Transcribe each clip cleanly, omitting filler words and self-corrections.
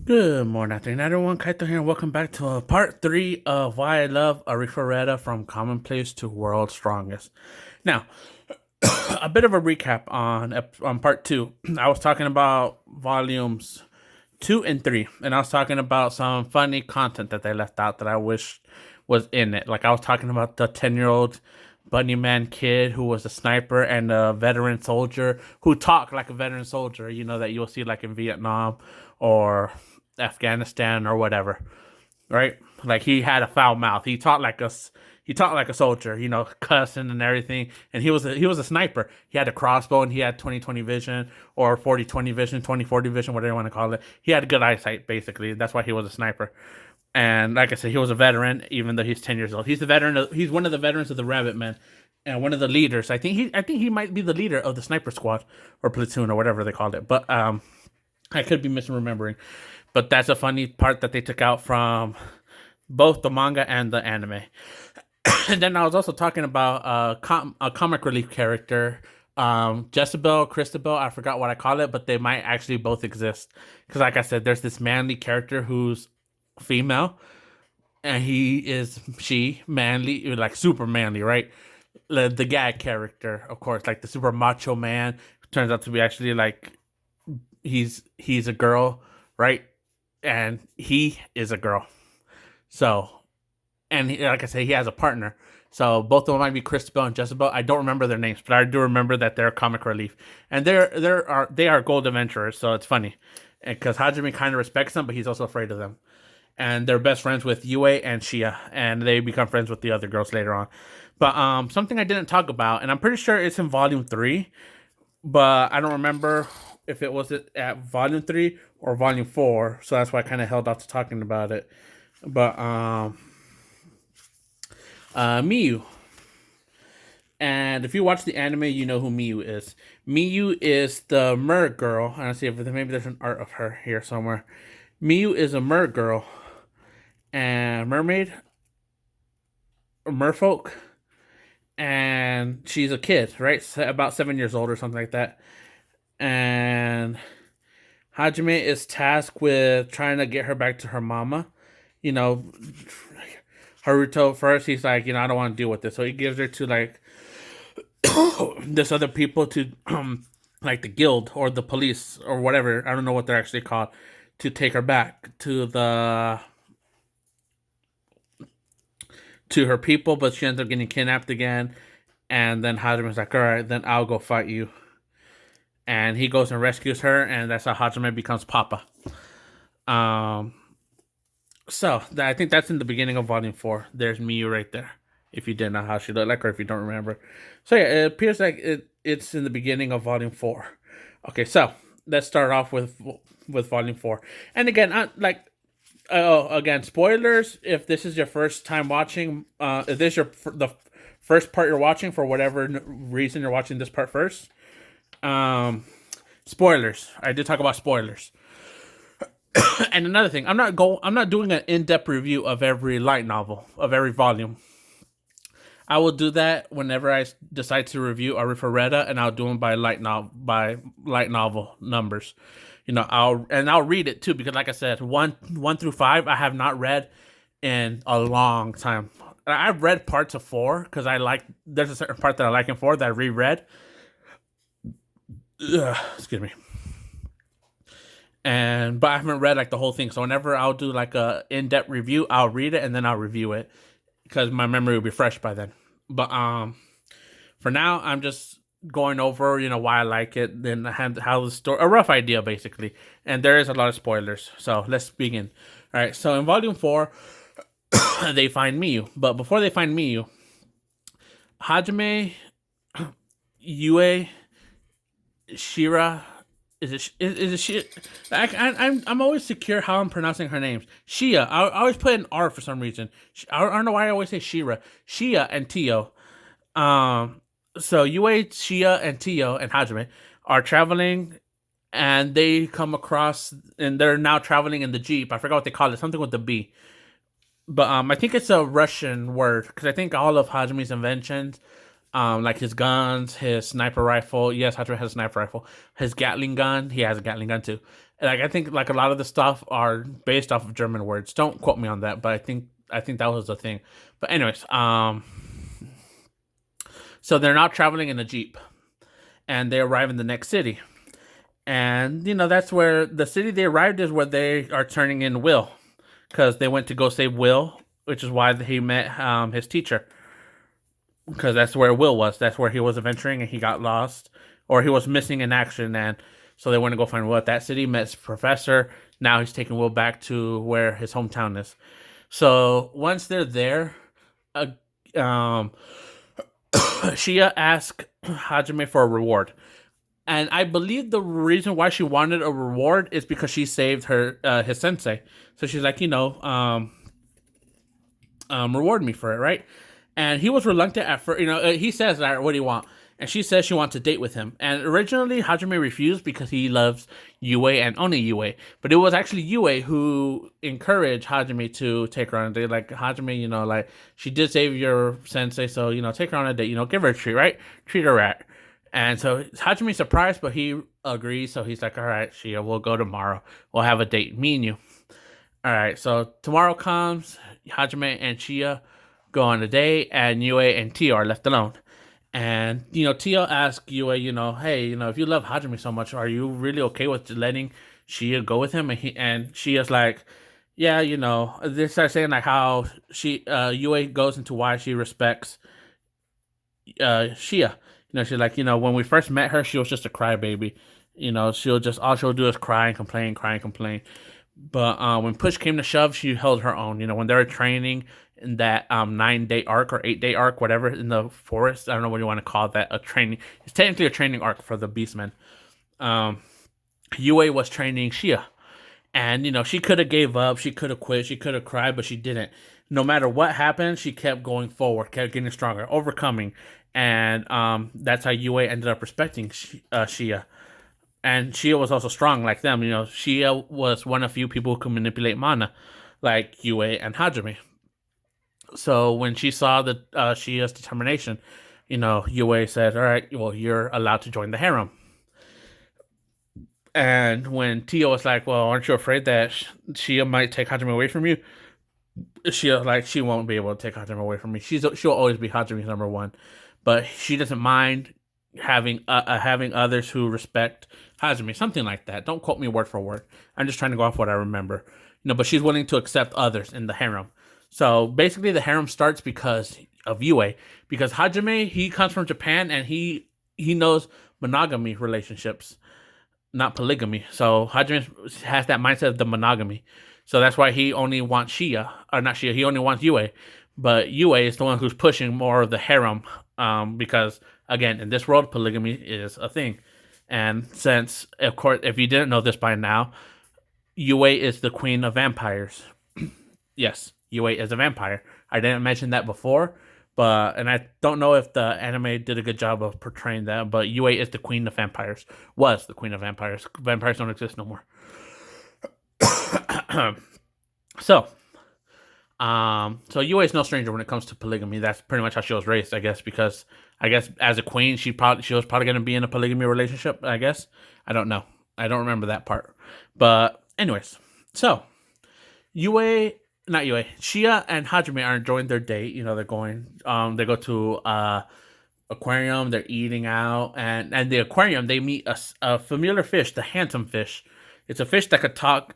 Good morning, afternoon, everyone. Kaito here, and welcome back to part three of Why I Love Arifureta from Commonplace to World's Strongest. Now, a bit of a recap on part two. I was talking about volumes two and three, and I was talking about some funny content that they left out that I wish was in it. Like I was talking about the 10-year-old bunny man kid who was a sniper and a veteran soldier who talked like a veteran soldier. You know that you'll see like in Vietnam or Afghanistan or whatever, right? Like he had a foul mouth. He talked like a soldier, cussing and everything. And he was a sniper. He had a crossbow and he had 20/20 vision or 40/20 vision, 20/40 vision, whatever you want to call it. He had good eyesight basically. That's why he was a sniper. And like I said, he was a veteran, even though he's 10 years old. He's the veteran. He's one of the veterans of the Rabbit Men, and one of the leaders. I think he might be the leader of the sniper squad or platoon or whatever they called it. But I could be misremembering. But that's a funny part that they took out from both the manga and the anime. And then I was also talking about a comic relief character, Jezebel, Christabel. I forgot what I call it, but they might actually both exist. Because, like I said, there's this manly character who's female, and she manly, like super manly, right? The gag character, of course, like the super macho man, turns out to be actually like he's a girl, right? And he is a girl. So, and like I say, he has a partner. So both of them might be Christabel and Jezebel. I don't remember their names, but I do remember that they're comic relief, and they are gold adventurers. So it's funny, because Hajime kind of respects them, but he's also afraid of them. And they're best friends with Yue and Shia, and they become friends with the other girls later on. But something I didn't talk about, and I'm pretty sure it's in volume three, but I don't remember if it was at volume three or volume four. So that's why I kind of held off to talking about it. But Miyu, and if you watch the anime, you know who Miyu is. Miyu is the mer girl. I don't see if maybe there's an art of her here somewhere. Miyu is a mer girl and mermaid, merfolk, and she's a kid, right? About 7 years old or something like that. And Hajime is tasked with trying to get her back to her mama. You know, Haruto first, he's like, I don't want to deal with this. So he gives her to like this other people to like the guild or the police or whatever. I don't know what they're actually called, to take her back to her people, but she ends up getting kidnapped again. And then Hajime's like, all right, then I'll go fight you. And he goes and rescues her, and that's how Hajime becomes Papa. Um, I think that's in the beginning of Volume 4. There's Miyu right there, if you didn't know how she looked like, or if you don't remember. So yeah, it appears like it's in the beginning of Volume 4. Okay, so let's start off with Volume 4. And again, again, spoilers. If this is your first time watching, if this is the first part you're watching for whatever reason you're watching this part first, spoilers. I did talk about spoilers. And another thing, I'm not doing an in-depth review of every light novel, of every volume. I will do that whenever I decide to review Arifureta, and I'll do them by light novel numbers. I'll read it too, because like I said, one through five I have not read in a long time. I've read parts of four because there's a certain part that I like in four that I reread. Excuse me. But I haven't read like the whole thing. So whenever I'll do like a in-depth review, I'll read it and then I'll review it, because my memory will be fresh by then. But for now, I'm just going over why I like it, then how the story, a rough idea basically. And there is a lot of spoilers, so let's begin. All right, so in volume 4, they find Miyu, but before they find Miyu, Hajime, Yue, Shira. Is it Shia? I'm always secure how I'm pronouncing her names. Shia. I always put an R for some reason. I don't know why I always say Shira. Shia and Tio. So Yue, Shia, and Tio and Hajime are traveling, and they come across, and they're now traveling in the Jeep. I forgot what they call it. Something with the B. But I think it's a Russian word, because I think all of Hajime's inventions, like his guns, his sniper rifle. Yes, Hajime has a sniper rifle. His Gatling gun. He has a Gatling gun too. Like I think like a lot of the stuff are based off of German words. Don't quote me on that, but I think that was the thing. But anyways, so they're now traveling in a jeep, and they arrive in the next city, and that's where the city they arrived is where they are turning in Will, because they went to go save Will, which is why he met his teacher, because that's where Will was. That's where he was adventuring, and he got lost, or he was missing in action, and so they went to go find Will at that city. Met his professor. Now he's taking Will back to where his hometown is. So once they're there, uh, um, Shia asked Hajime for a reward. And I believe the reason why she wanted a reward is because she saved her his sensei. So she's like, reward me for it, right? And he was reluctant at first. He says, "All right, what do you want?" And she says she wants to date with him. And originally, Hajime refused because he loves Yue and only Yue. But it was actually Yue who encouraged Hajime to take her on a date. Like, Hajime, like, she did save your sensei, so, take her on a date. Give her a treat, right? Treat her right. And so Hajime's surprised, but he agrees. So he's like, all right, Shia, we'll go tomorrow. We'll have a date, me and you. All right, so tomorrow comes, Hajime and Shia go on a date, and Yue and Tio are left alone. And, Tio asks Yue, hey, if you love Hajime so much, are you really okay with letting Shia go with him? And Shia's like, yeah, they start saying like how Yue goes into why she respects Shia. She's like, when we first met her, she was just a crybaby. All she'll do is cry and complain, cry and complain. But when push came to shove, she held her own. When they were training in that 9-day arc or 8-day arc, whatever, in the forest, I don't know what you want to call that, a training. It's technically a training arc for the Beastmen. Yue was training Shia. And, she could have gave up, she could have quit, she could have cried, but she didn't. No matter what happened, she kept going forward, kept getting stronger, overcoming. And that's how Yue ended up respecting Shia. And Shia was also strong like them. Shia was one of few people who could manipulate mana, like Yue and Hajime. So when she saw the Shia's determination, Yue said, all right, well, you're allowed to join the harem. And when Tio was like, well, aren't you afraid that Shia might take Hajime away from you? Shia, like, she won't be able to take Hajime away from me. She'll always be Hajime's number one. But she doesn't mind having others who respect Hajime, something like that. Don't quote me word for word. I'm just trying to go off what I remember. But she's willing to accept others in the harem. So basically, the harem starts because of Yue. Because Hajime, he comes from Japan, and he knows monogamy relationships, not polygamy. So Hajime has that mindset of the monogamy. So that's why he only wants Shia, or not Shia. He only wants Yue. But Yue is the one who's pushing more of the harem. Because again, in this world, polygamy is a thing. And since, of course, if you didn't know this by now, Yue is the queen of vampires. Yes, Yue is a vampire. I didn't mention that before, and I don't know if the anime did a good job of portraying that, but Yue is the queen of vampires. Was the queen of vampires. Vampires don't exist no more. So Yue is no stranger when it comes to polygamy. That's pretty much how she was raised, I guess, because I guess as a queen, she was probably going to be in a polygamy relationship, I guess. I don't know. I don't remember that part. But anyways, so Shia and Hajime are enjoying their date. They're going, they go to aquarium, they're eating out, and the aquarium, they meet a familiar fish, the handsome fish. It's a fish that could talk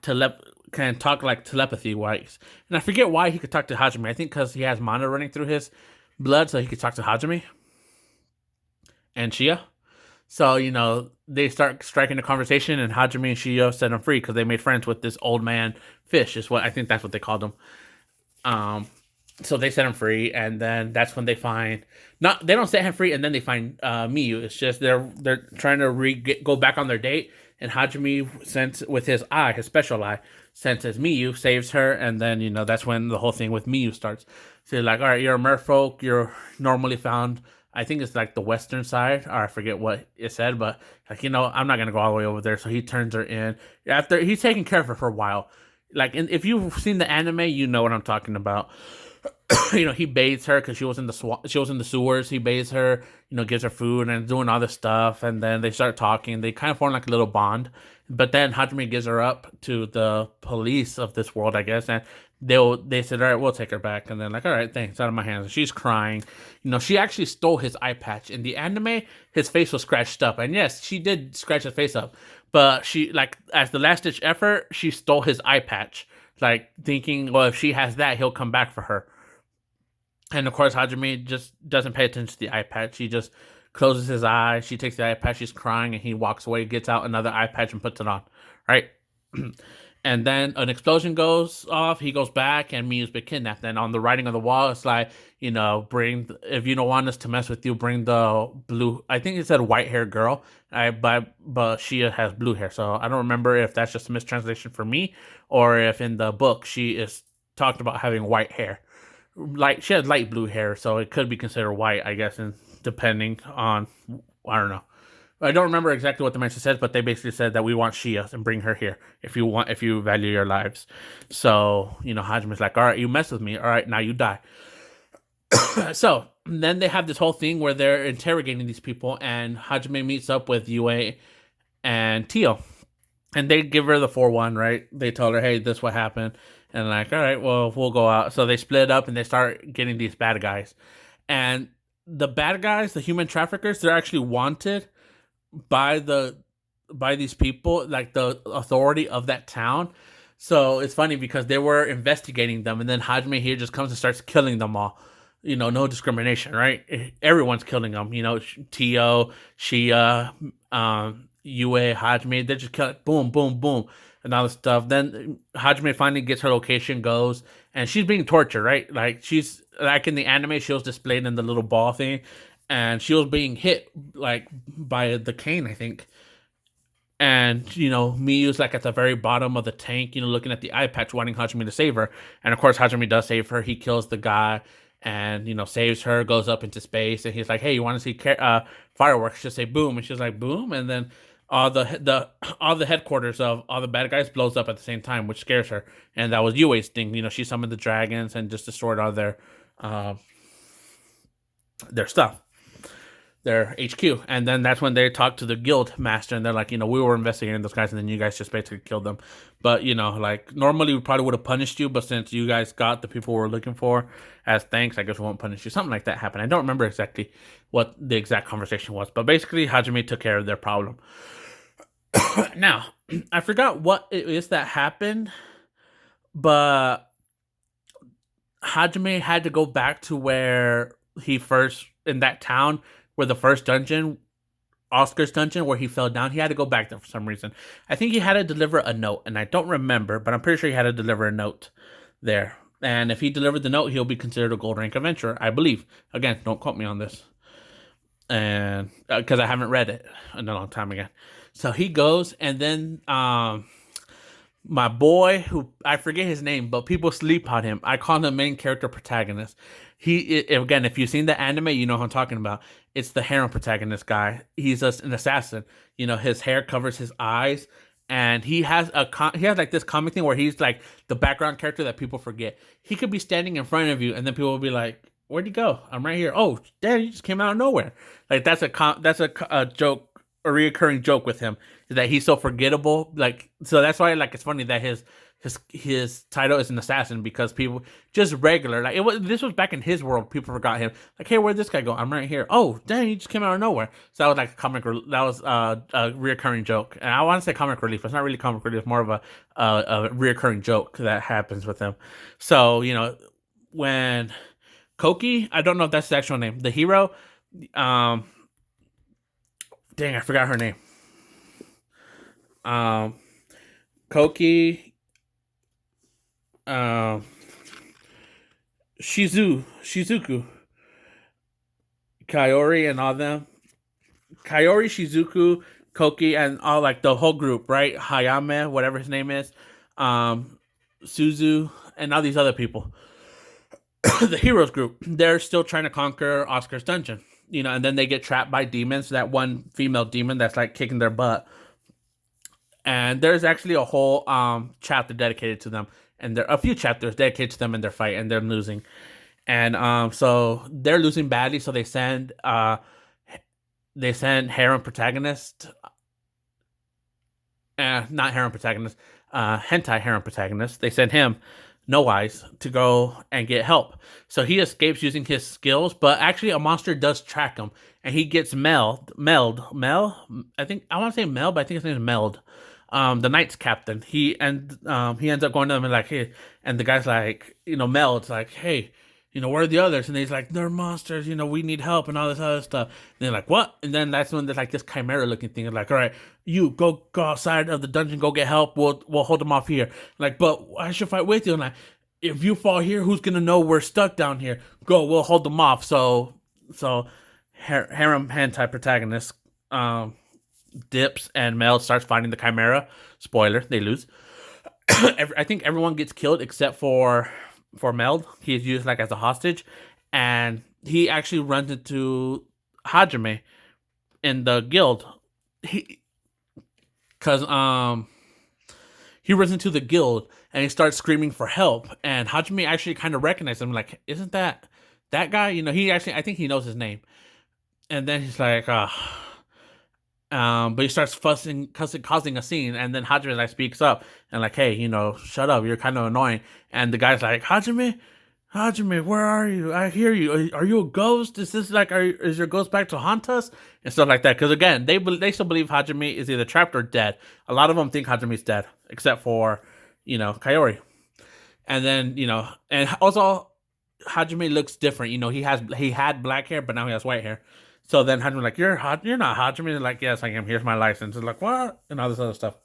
like telepathy wise. And I forget why he could talk to Hajime. I think because he has mana running through his blood, so he could talk to Hajime and Shia. So, they start striking a conversation, and Hajime and Shia set him free because they made friends with this old man fish, is what I think that's what they called him. So they set him free, and then that's when they don't set him free, and then they find Miyu. It's just they're trying to go back on their date, and Hajime with his special eye, senses Miyu, saves her, and then that's when the whole thing with Miyu starts. So like, all right, you're a merfolk, you're normally found, I think it's like the western side, or I forget what it said, but like, I'm not gonna go all the way over there. So he turns her in. After he's taking care of her for a while. Like, if you've seen the anime, you know what I'm talking about. He bathes her because she was in the sewers. He bathes her, gives her food and doing all this stuff, and then they start talking. They kind of form like a little bond, But then Hajime gives her up to the police of this world, I guess, and they said, all right, we'll take her back. And then like, all right, thanks, out of my hands. And she's crying. She actually stole his eye patch. In the anime, his face was scratched up. And yes, she did scratch his face up. But she, like, as the last ditch effort, she stole his eye patch. Like, thinking, well, if she has that, he'll come back for her. And of course, Hajime just doesn't pay attention to the eye patch. He just closes his eyes. She takes the eye patch. She's crying, and he walks away, gets out another eye patch, and puts it on. Right. And then an explosion goes off. He goes back, and Miyu's been kidnapped. And on the writing on the wall, it's like, bring, if you don't want us to mess with you, bring the blue. I think it said white hair girl. But she has blue hair. So I don't remember if that's just a mistranslation for me, or if in the book she is talked about having white hair. She had light blue hair, so it could be considered white, I guess, and depending on, I don't know. I don't remember exactly what the mention says, but they basically said that we want Shia and bring her here if you value your lives. So, Hajime's like, all right, you mess with me. All right, now you die. So then they have this whole thing where they're interrogating these people, and Hajime meets up with Yue and Tio. And they give her the 4-1, right? They tell her, hey, this what happened. And like, all right, well, we'll go out. So they split up and they start getting these bad guys. And the bad guys, the human traffickers, they're actually wanted by these people, like the authority of that town. So it's funny because they were investigating them, and then Hajime here just comes and starts killing them all. No discrimination, right? Everyone's killing them. Tio, Shia, Yue, Hajime, they just kill, boom, boom, boom, and all this stuff. Then Hajime finally gets her location, goes, and she's being tortured, right? Like, she's, like in the anime, she was displayed in the little ball thing, and she was being hit, like, by the cane, I think. And, Miyu's, like, at the very bottom of the tank, looking at the eye patch, wanting Hajime to save her. And, of course, Hajime does save her. He kills the guy and, saves her, goes up into space. And he's like, hey, you want to see fireworks? Just say boom. And she's like, boom. And then all the headquarters of all the bad guys blows up at the same time, which scares her. And that was Yue's thing. She summoned the dragons and just destroyed all their stuff, their HQ. And then that's when they talk to the guild master, and they're like, we were investigating those guys, and then you guys just basically killed them. But, like, normally we probably would have punished you, but since you guys got the people we were looking for, as thanks, I guess we won't punish you. Something like that happened. I don't remember exactly what the exact conversation was, but basically Hajime took care of their problem. Now, I forgot what it is that happened, but Hajime had to go back to where he first, in that town, where the first dungeon, Oscar's dungeon, where he fell down. He had to go back there for some reason. I think he had to deliver a note, and I don't remember, but I'm pretty sure he had to deliver a note there. And if he delivered the note, he'll be considered a gold rank adventurer, I believe. Again, don't quote me on this, and because I haven't read it in a long time again. So he goes, and then my boy, who I forget his name, but people sleep on him. I call him the main character protagonist. Again, if you've seen the anime, you know who I'm talking about. It's the harem protagonist guy. He's an assassin. His hair covers his eyes, and he has like this comic thing where he's like the background character that people forget. He could be standing in front of you, and then people will be like, "Where'd you go? I'm right here." Oh, damn! You just came out of nowhere. Like, that's a joke. A reoccurring joke with him is that he's so forgettable. Like, so that's why, like, it's funny that his title is an assassin, because people just regular, like, this was back in his world, people forgot him. Like, hey, where'd this guy go? I'm right here. Oh, dang, he just came out of nowhere. So that was like that was a reoccurring joke. And I want to say comic relief, but it's not really comic relief. It's more of a reoccurring joke that happens with him. So, when Koki, I don't know if that's the actual name, the hero, dang, I forgot her name. Koki, Shizuku, Kyori, and all them. Kyori, Shizuku, Koki, and all, like, the whole group, right? Hayame, whatever his name is, Suzu, and all these other people. The heroes group, they're still trying to conquer Oscar's dungeon. And then they get trapped by demons, that one female demon that's, like, kicking their butt. And there's actually a whole chapter dedicated to them. And there are a few chapters dedicated to them in their fight, and they're losing. And so they're losing badly, so they send harem protagonist not harem protagonist, hentai harem protagonist. They send him, No Eyes, to go and get help. So he escapes using his skills, but actually a monster does track him, and he gets Mel. I think I want to say Mel, but I think his name is Meld. The Knight's captain. He ends up going to them and like, hey, and the guy's like, Meld's like, hey, where are the others? And he's like, they're monsters, we need help and all this other stuff. And they're like, what? And then that's when there's like this chimera looking thing. It's like, all right, you go outside of the dungeon, go get help. We'll hold them off here. Like, but I should fight with you. And like, if you fall here, who's gonna know we're stuck down here? Go, we'll hold them off. So harem hentai protagonist dips and Mel starts fighting the chimera. Spoiler, they lose. I think everyone gets killed except for Meld. He's used like as a hostage, and he actually runs into Hajime in the guild. He runs into the guild and he starts screaming for help, and Hajime actually kind of recognizes him, like, isn't that guy? He actually, I think he knows his name, and then he's like, but he starts fussing, causing a scene, and then Hajime like speaks up and like, hey, shut up, you're kind of annoying. And the guy's like, Hajime, where are you? I hear you. Are you a ghost? Is this like, is your ghost back to haunt us and stuff like that? Because again, they still believe Hajime is either trapped or dead. A lot of them think Hajime's dead, except for Kyori. And then and also Hajime looks different. He had black hair, but now he has white hair. So then Hajime's like, you're not Hajime. Like, yes, I am. Here's my license. It's like, what? And all this other stuff.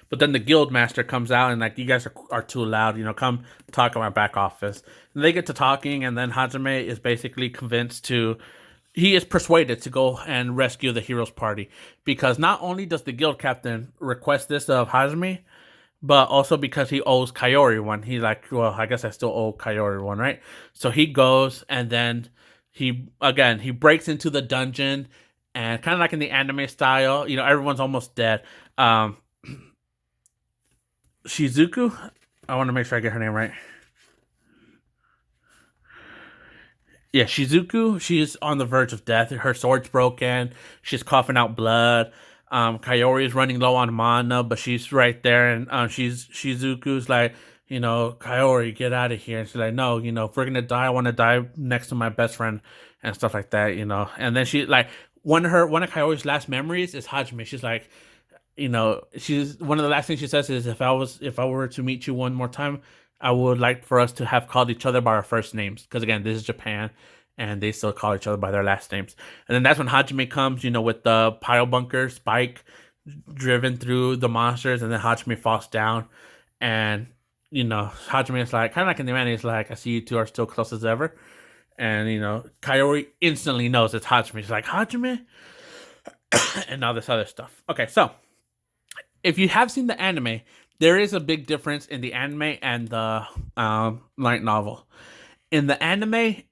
But then the guild master comes out and like, you guys are too loud. Come talk in my back office. And they get to talking, and then Hajime is basically he is persuaded to go and rescue the heroes party, because not only does the guild captain request this of Hajime, but also because he owes Kyori one. He's like, well, I guess I still owe Kyori one, right? So he goes, and then he breaks into the dungeon, and kind of like in the anime style, everyone's almost dead. Shizuku, I want to make sure I get her name right. Yeah, Shizuku, she's on the verge of death. Her sword's broken. She's coughing out blood. Kyori is running low on mana, but she's right there, and Shizuku's like, Kyori, get out of here. And she's like, no, if we're gonna die, I want to die next to my best friend and stuff like that, And then she like one of Kyori's last memories is Hajime. She's like, she's one of the last things she says is, if I were to meet you one more time, I would like for us to have called each other by our first names, because again, this is Japan, and they still call each other by their last names. And then that's when Hajime comes, with the pile bunker spike driven through the monsters, and then Hajime falls down, and Hajime is like, kind of like in the anime, is like, I see you two are still close as ever. And Kyori instantly knows it's Hajime. She's like, Hajime, and all this other stuff. Okay, so if you have seen the anime, there is a big difference in the anime and the light novel. In the anime,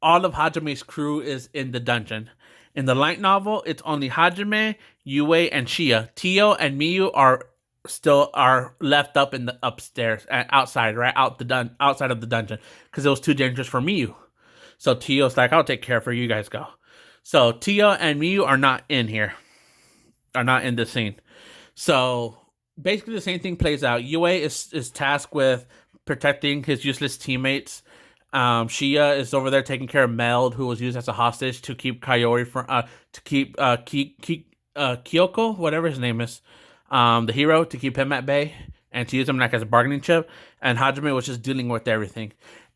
all of Hajime's crew is in the dungeon. In the light novel, it's only Hajime, Yue, and Shia. Tio and Miyu are left up in the upstairs and outside, right outside of the dungeon, because it was too dangerous for Miyu. So Tio's like, I'll take care of her. You guys go. So Tio and Miyu are not in here, are not in the scene. So basically the same thing plays out. Yue is tasked with protecting his useless teammates. Shia is over there taking care of Meld, who was used as a hostage to keep Kyori from to keep Kyoko, whatever his name is, the hero, to keep him at bay and to use him like as a bargaining chip. And Hajime was just dealing with everything.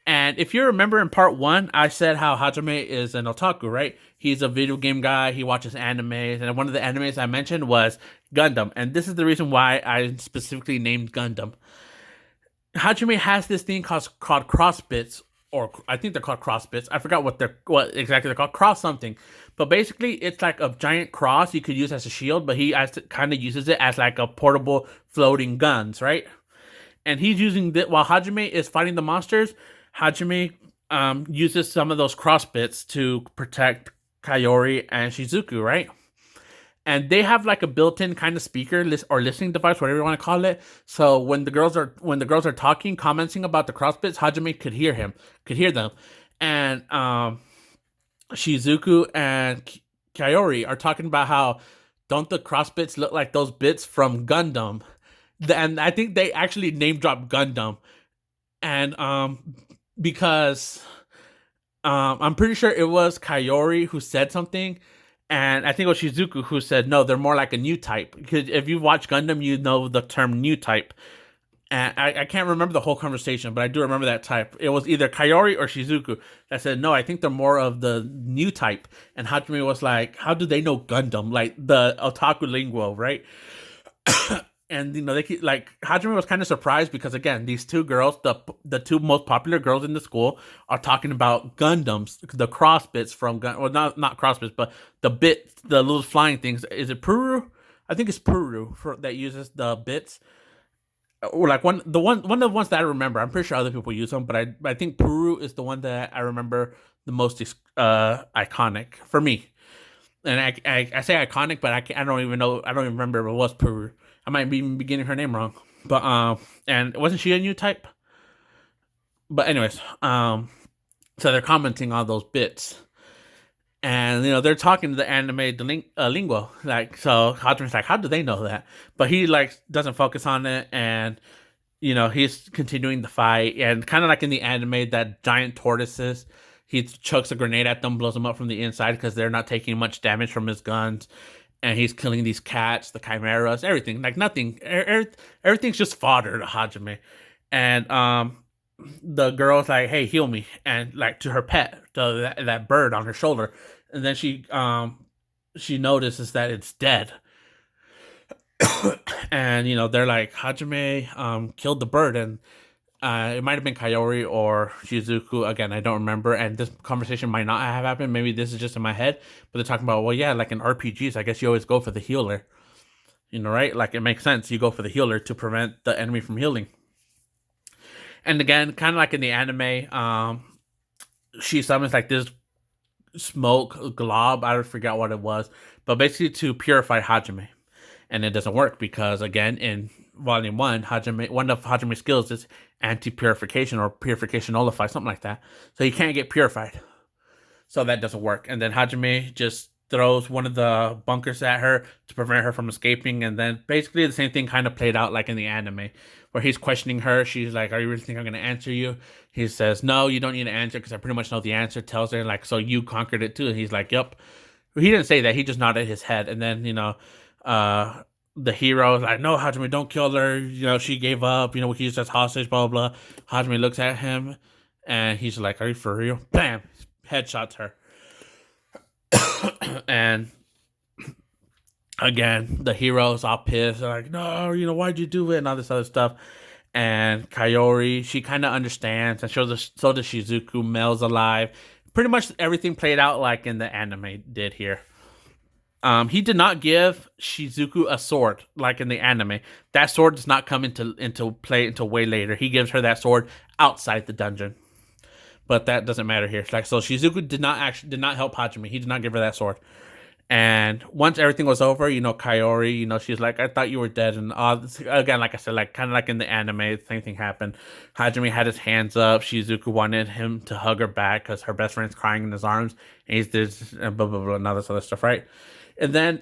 And if you remember in part 1, I said how Hajime is an otaku, right? He's a video game guy. He watches animes. And one of the animes I mentioned was Gundam. And this is the reason why I specifically named Gundam. Hajime has this thing called crossbits, or I think they're called crossbits. I forgot what exactly they're called. Cross something. But basically, it's like a giant cross you could use as a shield, but he kind of uses it as like a portable floating guns, right? And he's using that while Hajime is fighting the monsters. Hajime uses some of those crossbits to protect Kyori and Shizuku, right? And they have like a built-in kind of speaker or listening device, whatever you want to call it. So when the girls are talking, commenting about the crossbits, Hajime could hear them. And Shizuku and Kyori are talking about how don't the cross bits look like those bits from Gundam? And I think they actually name drop Gundam, and because I'm pretty sure it was Kyori who said something, and I think it was Shizuku who said no, they're more like a new type. Because if you watch Gundam, you know the term new type. And I can't remember the whole conversation, but I do remember that type. It was either Kyori or Shizuku that said, no, I think they're more of the new type. And Hajime was like, how do they know Gundam? Like the otaku lingo, right? And they keep, like, Hajime was kind of surprised because again, these two girls, the two most popular girls in the school, are talking about Gundams, the cross bits from Gun, well, not cross bits, but the little flying things. Is it Puru? I think it's Puru that uses the bits. Or like one of the ones that I remember. I'm pretty sure other people use them, but I think Puru is the one that I remember the most iconic for me. And I say iconic, but I don't even know. I don't even remember if it was Puru. I might be getting her name wrong. But and wasn't she a new type? But anyways, so they're commenting on those bits. And they're talking to the anime lingo, like, so Hajime's like, how do they know that? But he like doesn't focus on it, and he's continuing the fight, and kind of like in the anime, that giant tortoises, he chucks a grenade at them, blows them up from the inside because they're not taking much damage from his guns, and he's killing these cats, the chimeras, everything, like nothing, everything's just fodder to Hajime, and the girl's like, hey, heal me, and like to her pet, to that bird on her shoulder, and then she notices that it's dead. And they're like, Hajime killed the bird, and it might have been Kyori or Shizuku. Again, I don't remember, and this conversation might not have happened. Maybe this is just in my head, but they're talking about, well, yeah, like in RPGs, I guess you always go for the healer, right? Like, it makes sense. You go for the healer to prevent the enemy from healing. And again, kind of like in the anime, she summons like this smoke glob. I don't forget what it was, but basically to purify Hajime. And it doesn't work because, again, in Volume 1, one of Hajime's skills is anti-purification or purification nullify, something like that. So he can't get purified. So that doesn't work. And then Hajime just throws one of the bunkers at her to prevent her from escaping. And then basically the same thing kind of played out like in the anime, where he's questioning her. She's like, are you really think I'm going to answer you? He says, no, you don't need to answer because I pretty much know the answer. Tells her, like, so you conquered it too. And he's like, yep. He didn't say that. He just nodded his head. And then, the hero is like, no, Hajime, don't kill her. She gave up. We used as hostage, blah, blah, blah. Hajime looks at him and he's like, are you for real? Bam! Headshots her. And again, the hero's all pissed. They're like, no, why'd you do it? And all this other stuff. And Kyori, she kind of understands. And so does Shizuku. Mel's alive. Pretty much everything played out like in the anime did here. He did not give Shizuku a sword like in the anime. That sword does not come into play until way later. He gives her that sword outside the dungeon. But that doesn't matter here. Like, so Shizuku did not help Hajime. He did not give her that sword. And once everything was over, Kyori, she's like, I thought you were dead. And again, like I said, like kind of like in the anime, the same thing happened. Hajime had his hands up. Shizuku wanted him to hug her back because her best friend's crying in his arms. And he's this, and blah, blah, blah, and all this other stuff, right? And then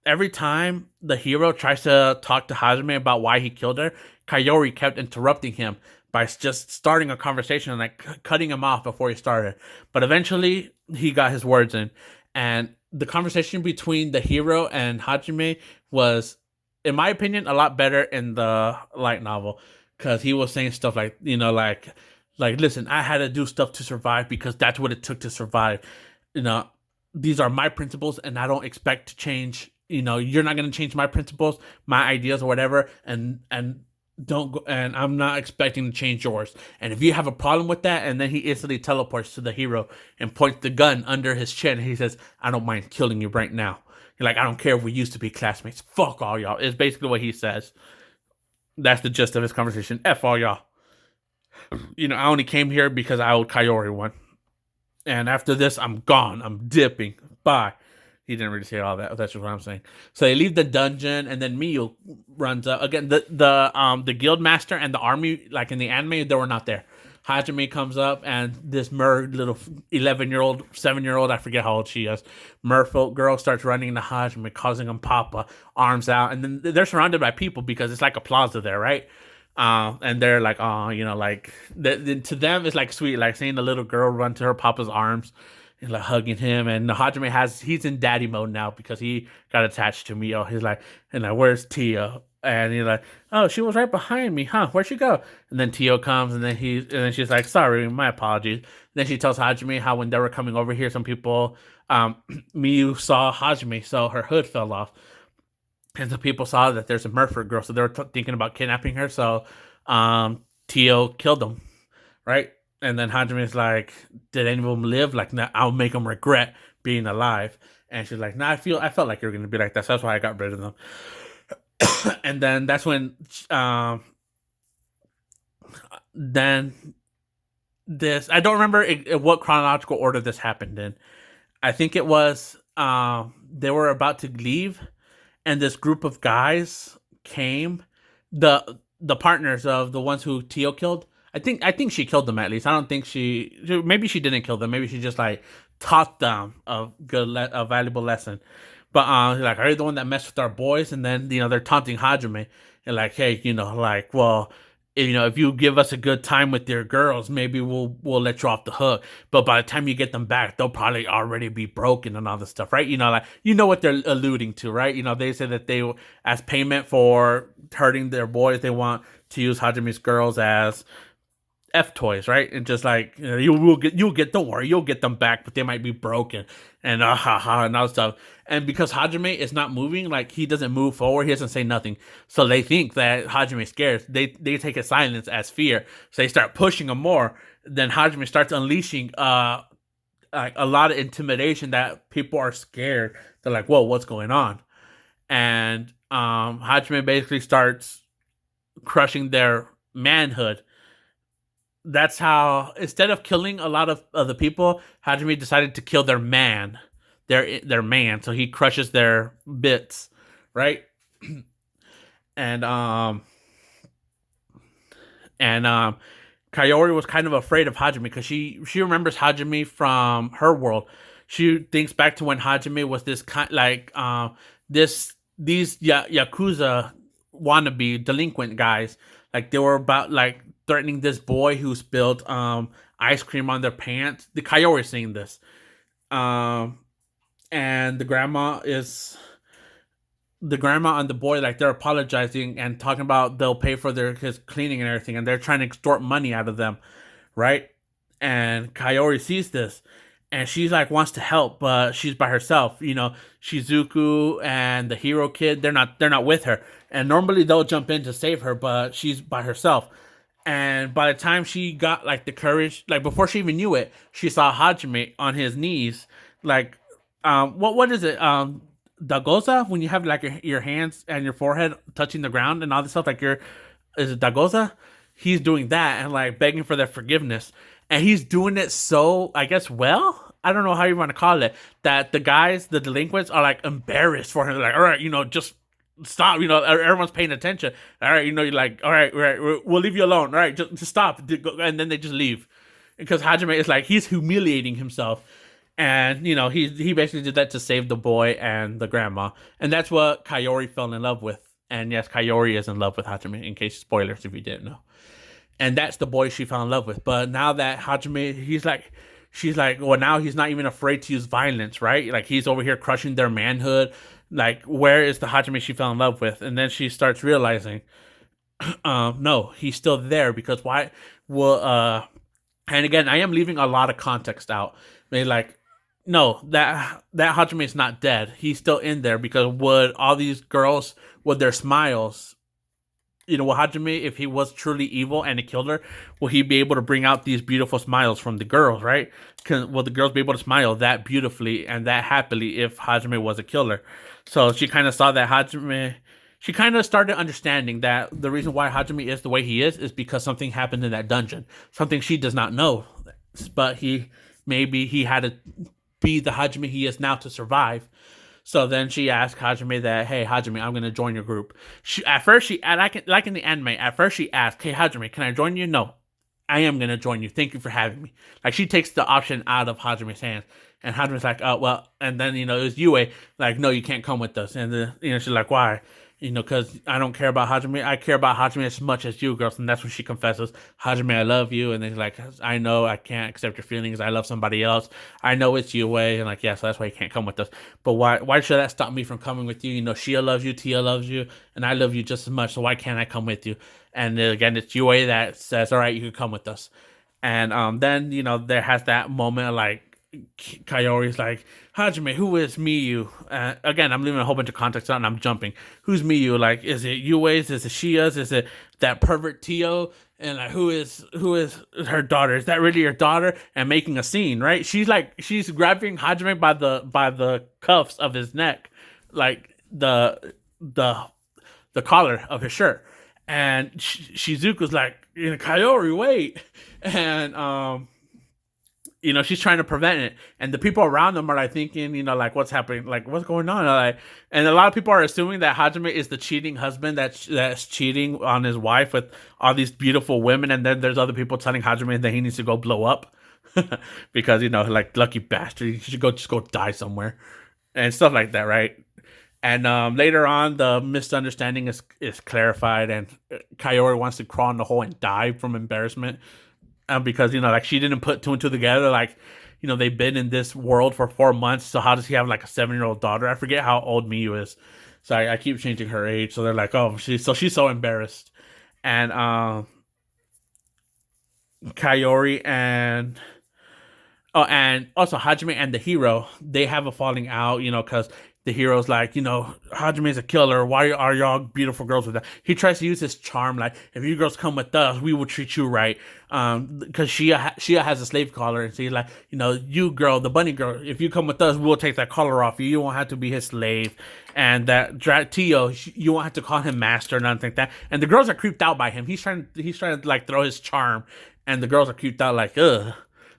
every time the hero tries to talk to Hajime about why he killed her, Kyori kept interrupting him by just starting a conversation and like cutting him off before he started. But eventually he got his words in. And the conversation between the hero and Hajime was, in my opinion, a lot better in the light novel. Because he was saying stuff like, like, listen, I had to do stuff to survive because that's what it took to survive. These are my principles and I don't expect to change. You're not going to change my principles, my ideas or whatever. And don't go, and I'm not expecting to change yours. And if you have a problem with that, and then he instantly teleports to the hero and points the gun under his chin. And he says, I don't mind killing you right now. You're like, I don't care if we used to be classmates. Fuck all y'all. It's basically what he says. That's the gist of his conversation. F all y'all. I only came here because I owed Kyori one. And after this, I'm gone. I'm dipping. Bye. He didn't really say all that. That's just what I'm saying. So they leave the dungeon, and then Miyu runs up again. The guild master and the army, like in the anime, they were not there. Hajime comes up, and this little 11-year-old, 7-year-old, I forget how old she is, merfolk girl starts running into Hajime, causing him Papa, arms out, and then they're surrounded by people because it's like a plaza there, right? And they're like, oh, like to them it's like sweet, like seeing the little girl run to her papa's arms and like hugging him. And Hajime he's in daddy mode now because he got attached to Mio. He's like, and like, where's Tio? And he's like, oh, she was right behind me, huh? Where'd she go? And then Tio comes, and then she's like, sorry, my apologies. And then she tells Hajime how when they were coming over here, some people, Miyu saw Hajime, so her hood fell off. And the people saw that there's a Murford girl, so they were thinking about kidnapping her. So Tio killed them, right? And then Hajime's like, "Did any of them live? Like, nah, I'll make them regret being alive." And she's like, "Nah, I felt like you're gonna be like that, so that's why I got rid of them." And then that's when, then this I don't remember what chronological order this happened in. I think it was they were about to leave, and this group of guys came, the partners of the ones who Tio killed. I think she killed them at least. I don't think maybe she didn't kill them. Maybe she just like taught them a valuable lesson. But like, are you the one that messed with our boys? And then they're taunting Hajime and like, hey, like, well, if you give us a good time with your girls, maybe we'll let you off the hook. But by the time you get them back, they'll probably already be broken and all this stuff, right? Like what they're alluding to, right? They say that they, as payment for hurting their boys, they want to use Hajime's girls as F toys, right? And just like you'll get don't worry, you'll get them back, but they might be broken and and all stuff. And because Hajime is not moving, like he doesn't move forward, he doesn't say nothing. So they think that Hajime's scared. They take his silence as fear. So they start pushing him more. Then Hajime starts unleashing like a lot of intimidation that people are scared. They're like, whoa, what's going on? And Hajime basically starts crushing their manhood. That's how, instead of killing a lot of the people, Hajime decided to kill their man. Their man. So he crushes their bits, right? and Kyori was kind of afraid of Hajime because she remembers Hajime from her world. She thinks back to when Hajime was this kind like these yakuza wannabe delinquent guys. Like they were about like threatening this boy who spilled ice cream on their pants. The Kyori is saying this. And the grandma and the boy, like they're apologizing and talking about they'll pay for his cleaning and everything, and they're trying to extort money out of them, right? And Kyori sees this, and she's like wants to help, but she's by herself. Shizuku and the hero kid, they're not with her, and normally they'll jump in to save her, but she's by herself. And by the time she got like the courage, like before she even knew it, she saw Hajime on his knees, like what is it? Dagoza, when you have like your hands and your forehead touching the ground and all this stuff, like is it Dagoza? He's doing that and like begging for their forgiveness. And he's doing it so, I guess, well, I don't know how you want to call it, that the guys, the delinquents are like embarrassed for him. They're like, all right, just stop. Everyone's paying attention. All right, you're like, all right, we'll leave you alone. All right, just stop. And then they just leave. Because Hajime is like, he's humiliating himself. And, he basically did that to save the boy and the grandma. And that's what Kyori fell in love with. And yes, Kyori is in love with Hajime, in case spoilers if you didn't know. And that's the boy she fell in love with. But now that Hajime, she's like, well, now he's not even afraid to use violence, right? Like, he's over here crushing their manhood. Like, where is the Hajime she fell in love with? And then she starts realizing, no, he's still there because why? Well, and again, I am leaving a lot of context out. I mean, like, no, that Hajime is not dead. He's still in there because would all these girls with their smiles, will Hajime, if he was truly evil and he killed her, will he be able to bring out these beautiful smiles from the girls, right? Will the girls be able to smile that beautifully and that happily if Hajime was a killer? So she kind of saw that Hajime, she kind of started understanding that the reason why Hajime is the way he is because something happened in that dungeon. Something she does not know. But maybe he had to be the Hajime he is now to survive. So then she asked Hajime that, hey, Hajime, I'm going to join your group. Like in the anime, at first she asked, hey, Hajime, can I join you? No. I am gonna join you. Thank you for having me. Like she takes the option out of Hajime's hands, and Hajime's like, oh well. And then it was Yue like, no, you can't come with us. And she's like, why? Because I don't care about Hajime. I care about Hajime as much as you, girls. And that's when she confesses, Hajime, I love you. And then he's like, I know I can't accept your feelings. I love somebody else. I know it's Yue. And like, yeah, so that's why you can't come with us. But why should that stop me from coming with you? Shia loves you, Tia loves you, and I love you just as much. So why can't I come with you? And again, it's Yue that says, all right, you can come with us. And then, there has that moment of like, Kyori's like, Hajime, who is Miyu? Again, I'm leaving a whole bunch of context out and I'm jumping. Who's Miyu? Like, is it Yue's? Is it Shia's? Is it that pervert Tio? And like, who is her daughter? Is that really her daughter? And making a scene, right? She's grabbing Hajime by the cuffs of his neck, like the collar of his shirt. And Shizuku's like, Kyori, wait. And she's trying to prevent it, and the people around them are like thinking, like, what's happening, like what's going on, like, and a lot of people are assuming that Hajime is the cheating husband that's cheating on his wife with all these beautiful women, and then there's other people telling Hajime that he needs to go blow up because like, lucky bastard, he should just go die somewhere and stuff like that, right? And later on, the misunderstanding is clarified, and Kyori wants to crawl in the hole and die from embarrassment. Because like she didn't put two and two together, like they've been in this world for 4 months, so how does he have like a 7-year-old daughter? I forget how old Miyu is, so I keep changing her age. So they're like, oh, she's so embarrassed. And Kyori and also Hajime and the hero, they have a falling out, because the hero's like, Hajime's a killer. Why are y'all beautiful girls with that? He tries to use his charm, like, if you girls come with us, we will treat you right. Because Shia has a slave collar, and so he's like, you girl, the bunny girl, if you come with us, we'll take that collar off you. You won't have to be his slave. And that Tio, you won't have to call him master or nothing like that. And the girls are creeped out by him. He's trying to like throw his charm, and the girls are creeped out like, ugh.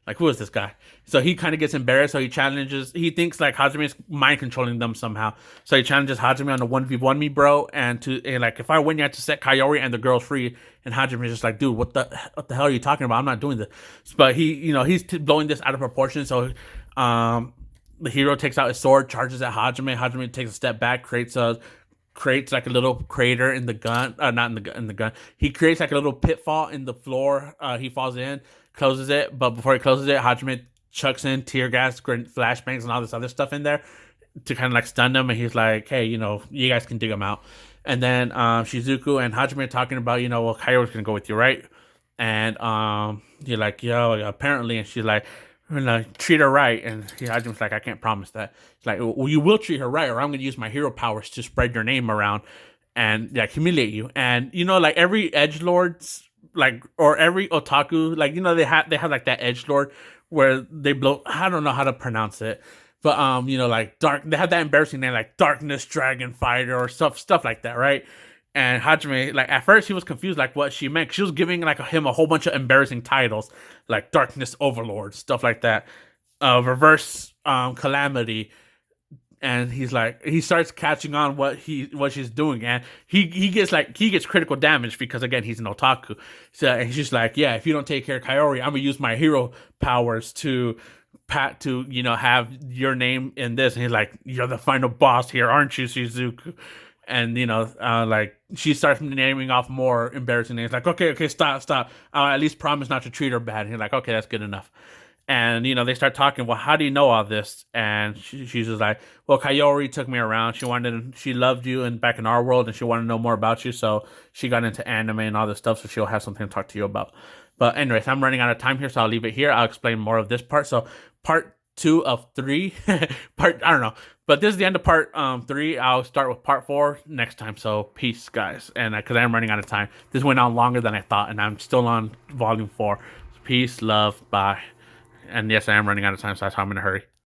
Like, who is this guy? So he kind of gets embarrassed. So he thinks like Hajime is mind controlling them somehow. So he challenges Hajime on a 1v1 me, bro. And like, if I win, you have to set Kyori and the girls free. And Hajime is just like, dude, what the hell are you talking about? I'm not doing this. But he's blowing this out of proportion. So the hero takes out his sword, charges at Hajime. Hajime takes a step back, creates like a little crater in the gun. Not in the gun. He creates like a little pitfall in the floor. He falls in, closes it, but before he closes it, Hajime chucks in tear gas, flashbangs, and all this other stuff in there to kind of like stun them. And he's like, hey, you guys can dig them out. And then Shizuku and Hajime are talking about, well, Kyori's gonna go with you, right? And you're like, yo, apparently. And she's like, treat her right. And Hajime's like, I can't promise that. She's like, well, you will treat her right, or I'm gonna use my hero powers to spread your name around and like humiliate you. And like every edgelord's like, or every otaku, like, they have like that edgelord where they blow, I don't know how to pronounce it, but like dark, they have that embarrassing name like Darkness Dragon Fighter or stuff like that, right? And Hajime, like, at first he was confused like what she meant. She was giving like him a whole bunch of embarrassing titles like Darkness Overlord, stuff like that, Reverse Calamity. And he's like, he starts catching on what she's doing, and he gets critical damage because, again, he's an otaku. So and he's just like, yeah, if you don't take care of Kyori, I'm gonna use my hero powers to have your name in this. And he's like, you're the final boss here, aren't you, Shizuku? And like, she starts naming off more embarrassing names. Like, okay, stop. I'll at least promise not to treat her bad. And he's like, okay, that's good enough. And they start talking. Well, how do you know all this? And she's just like, well, Kyori took me around. She loved you and back in our world, and she wanted to know more about you. So she got into anime and all this stuff. So she'll have something to talk to you about. But anyways, I'm running out of time here, so I'll leave it here. I'll explain more of this part. So part 2 of 3, I don't know. But this is the end of part 3. I'll start with part 4 next time. So peace, guys. And because I'm running out of time, this went on longer than I thought, and I'm still on volume 4. Peace, love, bye. And yes, I am running out of time, so that's how I'm in a hurry.